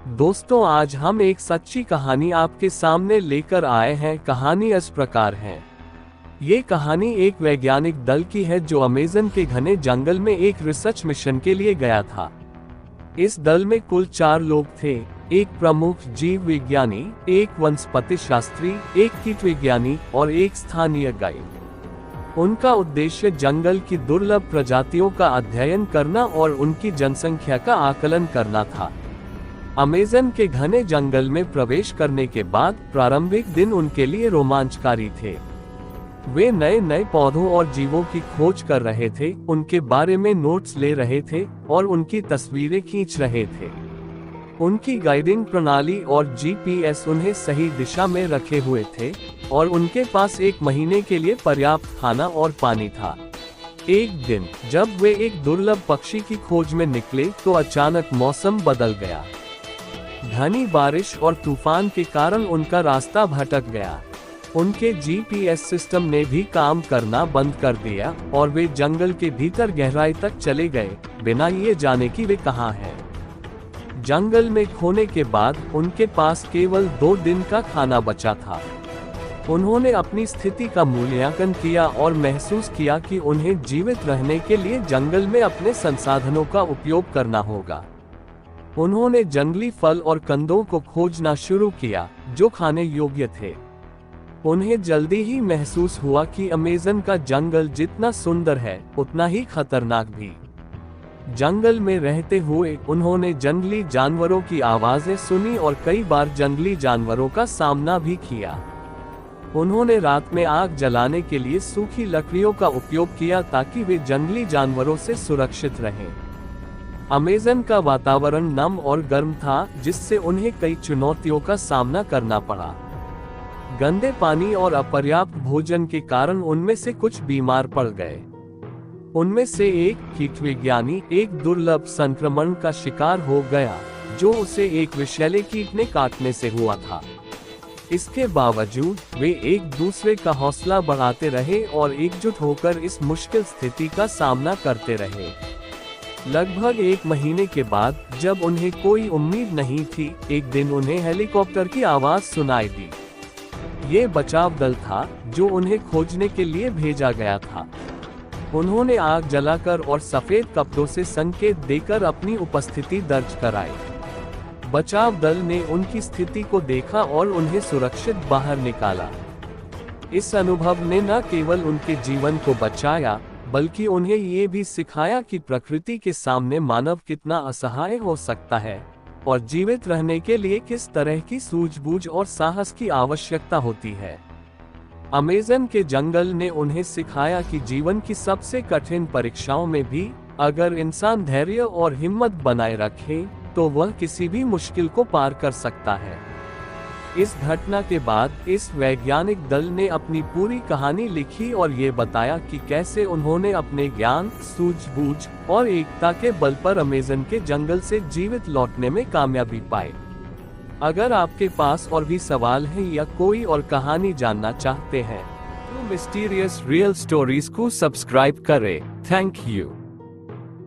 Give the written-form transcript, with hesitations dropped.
दोस्तों, आज हम एक सच्ची कहानी आपके सामने लेकर आए हैं। कहानी इस प्रकार है। ये कहानी एक वैज्ञानिक दल की है जो अमेज़न के घने जंगल में एक रिसर्च मिशन के लिए गया था। इस दल में कुल 4 लोग थे, एक प्रमुख जीव विज्ञानी, एक वनस्पति शास्त्री, एक कीट विज्ञानी और एक स्थानीय गाइड। उनका उद्देश्य जंगल की दुर्लभ प्रजातियों का अध्ययन करना और उनकी जनसंख्या का आकलन करना था। अमेज़न के घने जंगल में प्रवेश करने के बाद प्रारंभिक दिन उनके लिए रोमांचकारी थे। वे नए नए पौधों और जीवों की खोज कर रहे थे, उनके बारे में नोट्स ले रहे थे और उनकी तस्वीरें खींच रहे थे। उनकी गाइडिंग प्रणाली और जीपीएस उन्हें सही दिशा में रखे हुए थे और उनके पास 1 महीने के लिए पर्याप्त खाना और पानी था। एक दिन जब वे एक दुर्लभ पक्षी की खोज में निकले तो अचानक मौसम बदल गया। घनी बारिश और तूफान के कारण उनका रास्ता भटक गया। उनके जीपीएस सिस्टम ने भी काम करना बंद कर दिया और वे जंगल के भीतर गहराई तक चले गए, बिना ये जाने कि वे कहाँ हैं। जंगल में खोने के बाद उनके पास केवल 2 दिन का खाना बचा था। उन्होंने अपनी स्थिति का मूल्यांकन किया और महसूस किया कि उन्हें जीवित रहने के लिए जंगल में अपने संसाधनों का उपयोग करना होगा। उन्होंने जंगली फल और कंदों को खोजना शुरू किया जो खाने योग्य थे। उन्हें जल्दी ही महसूस हुआ कि अमेज़न का जंगल जितना सुंदर है उतना ही खतरनाक भी। जंगल में रहते हुए उन्होंने जंगली जानवरों की आवाजें सुनी और कई बार जंगली जानवरों का सामना भी किया। उन्होंने रात में आग जलाने के लिए सूखी लकड़ियों का उपयोग किया ताकि वे जंगली जानवरों से सुरक्षित रहें। अमेज़न का वातावरण नम और गर्म था, जिससे उन्हें कई चुनौतियों का सामना करना पड़ा। गंदे पानी और अपर्याप्त भोजन के कारण उनमें से कुछ बीमार पड़ गए। उनमें से एक कीट विज्ञानी एक दुर्लभ संक्रमण का शिकार हो गया जो उसे एक विषैले कीट ने काटने से हुआ था। इसके बावजूद वे एक दूसरे का हौसला बढ़ाते रहे और एकजुट होकर इस मुश्किल स्थिति का सामना करते रहे। लगभग 1 महीने के बाद जब उन्हें कोई उम्मीद नहीं थी, एक दिन उन्हें हेलीकॉप्टर की आवाज सुनाई दी। ये बचाव दल था जो उन्हें खोजने के लिए भेजा गया था। उन्होंने आग जलाकर और सफेद कपड़ों से संकेत देकर अपनी उपस्थिति दर्ज कराई। बचाव दल ने उनकी स्थिति को देखा और उन्हें सुरक्षित बाहर निकाला। इस अनुभव ने न केवल उनके जीवन को बचाया बल्कि उन्हें ये भी सिखाया कि प्रकृति के सामने मानव कितना असहाय हो सकता है और जीवित रहने के लिए किस तरह की सूझबूझ और साहस की आवश्यकता होती है। अमेज़न के जंगल ने उन्हें सिखाया कि जीवन की सबसे कठिन परीक्षाओं में भी अगर इंसान धैर्य और हिम्मत बनाए रखे तो वह किसी भी मुश्किल को पार कर सकता है। इस घटना के बाद इस वैज्ञानिक दल ने अपनी पूरी कहानी लिखी और ये बताया कि कैसे उन्होंने अपने ज्ञान, सूझबूझ और एकता के बल पर अमेज़न के जंगल से जीवित लौटने में कामयाबी पाई। अगर आपके पास और भी सवाल हैं या कोई और कहानी जानना चाहते हैं तो मिस्टीरियस रियल स्टोरीज को सब्सक्राइब करें। Thank you.